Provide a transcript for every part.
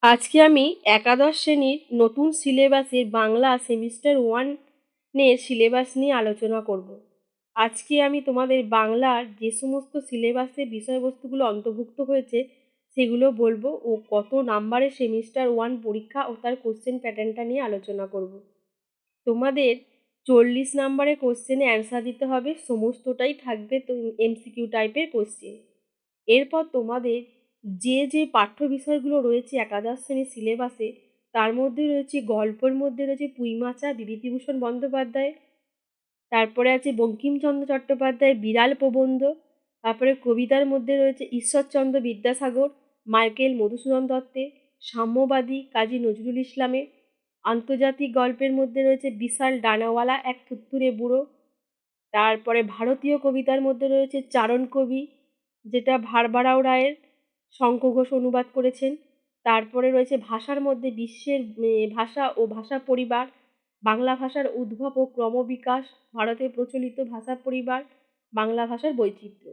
আজকে আমি একাদশ শ্রেণীর নতুন সিলেবাসের বাংলা সেমিস্টার 1-এর সিলেবাস নিয়ে আলোচনা করব। আজকে আমি তোমাদের বাংলার যে সমস্ত সিলেবাসে বিষয়বস্তুগুলো অন্তর্ভুক্ত হয়েছে সেগুলো বলবো ও কত নাম্বারের সেমিস্টার 1 পরীক্ষা ও তার কোশ্চেন প্যাটার্নটা নিয়ে আলোচনা করব। তোমাদের 40 নাম্বারের কোশ্চেনে অ্যান্সার দিতে হবে, সমস্তটাই থাকবে তো এমসিকিউ টাইপের কোশ্চেন। এরপর তোমাদের যে পাঠ্য বিষয়গুলো রয়েছে একাদশ শ্রেণীর সিলেবাসে তার মধ্যে রয়েছে গল্পের মধ্যে রয়েছে পুঁইমাচা বিভূতিভূষণ বন্দ্যোপাধ্যায়, তারপরে আছে বঙ্কিমচন্দ্র চট্টোপাধ্যায় বিড়াল প্রবন্ধ, তারপরে কবিতার মধ্যে রয়েছে ঈশ্বরচন্দ্র বিদ্যাসাগর, মাইকেল মধুসূদন দত্তের, সাম্যবাদী কাজী নজরুল ইসলামের, আন্তর্জাতিক গল্পের মধ্যে রয়েছে বিশাল ডানাওয়ালা এক থুত্তুরে বুড়ো, তারপরে ভারতীয় কবিতার মধ্যে রয়েছে চারণ কবি যেটা ভারবারাও রায়ের শঙ্খ ঘোষ অনুবাদ করেছেন, তারপরে রয়েছে ভাষার মধ্যে বিশ্বের ভাষা ও ভাষা পরিবার, বাংলা ভাষার উদ্ভব ও ক্রমবিকাশ, ভারতে প্রচলিত ভাষা পরিবার, বাংলা ভাষার বৈচিত্র্য।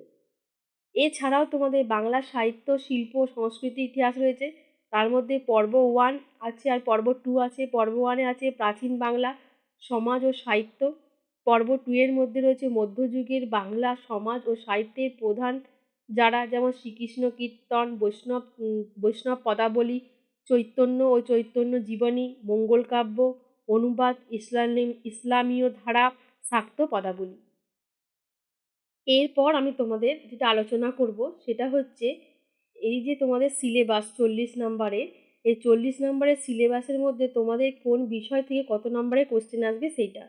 এছাড়াও তোমাদের বাংলা সাহিত্য শিল্প সংস্কৃতি ইতিহাস রয়েছে, তার মধ্যে পর্ব 1 আছে আর পর্ব 2 আছে। পর্ব 1-এ আছে প্রাচীন বাংলা সমাজ ও সাহিত্য, পর্ব 2 এর মধ্যে রয়েছে মধ্যযুগের বাংলা সমাজ ও সাহিত্যের প্রধান যারা, যেমন শ্রীকৃষ্ণ কীর্তন, বৈষ্ণব পদাবলী, চৈতন্য ও চৈতন্য জীবনী, মঙ্গল কাব্য, অনুবাদ, ইসলামীয় ধারা, শাক্ত পদাবলী। এরপর আমি তোমাদের যেটা আলোচনা করব সেটা হচ্ছে এই যে তোমাদের সিলেবাস 40 নাম্বারের, এই 40 নাম্বারের সিলেবাসের মধ্যে তোমাদের কোন বিষয় থেকে কত নম্বরের কোশ্চেন আসবে সেইটা।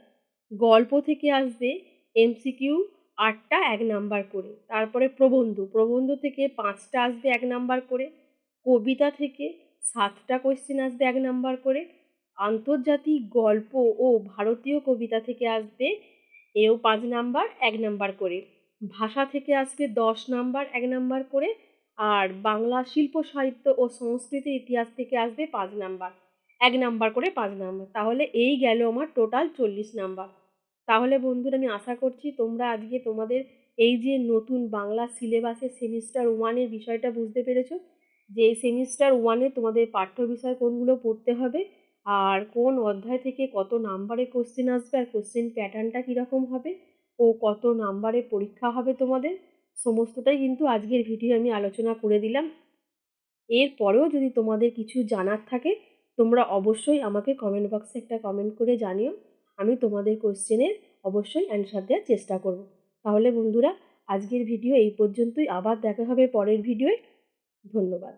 গল্প থেকে আসবে এমসিকিউ 8টা 1 নাম্বার করে, তারপরে প্রবন্ধ থেকে 5টা আসবে 1 নাম্বার করে, কবিতা থেকে 7টা কোশ্চেন আসবে 1 নাম্বার করে, আন্তর্জাতিক গল্প ও ভারতীয় কবিতা থেকে আসবে এও 5 নাম্বার 1 নাম্বার করে, ভাষা থেকে আসবে 10 নাম্বার 1 নাম্বার করে, আর বাংলা শিল্প সাহিত্য ও সংস্কৃতির ইতিহাস থেকে আসবে 5 নাম্বার 1 নাম্বার করে, 5 নাম্বার। তাহলে এই গেল আমার টোটাল 40 নাম্বার। তাহলে বন্ধুরা আমি আশা করছি তোমরা আজকে তোমাদের এই যে নতুন বাংলা সিলেবাসের সেমিস্টার 1-এর বিষয়টা বুঝতে পেরেছো, যে সেমিস্টার 1-এ তোমাদের পাঠ্য বিষয় কোনগুলো পড়তে হবে আর কোন অধ্যায় থেকে কত নাম্বারে কোশ্চেন আসবে আর কোশ্চেন প্যাটার্নটা কীরকম হবে ও কত নাম্বারে পরীক্ষা হবে তোমাদের, সমস্তটাই কিন্তু আজকের ভিডিও আমি আলোচনা করে দিলাম। এরপরেও যদি তোমাদের কিছু জানার থাকে তোমরা অবশ্যই আমাকে কমেন্ট বক্সে একটা কমেন্ট করে জানিও, আমি তোমাদের কোশ্চেনের অবশ্যই অ্যান্সার দেওয়ার চেষ্টা করব। তাহলে বন্ধুরা আজকের ভিডিও এই পর্যন্তই, আবার দেখা হবে পরের ভিডিওয়। ধন্যবাদ।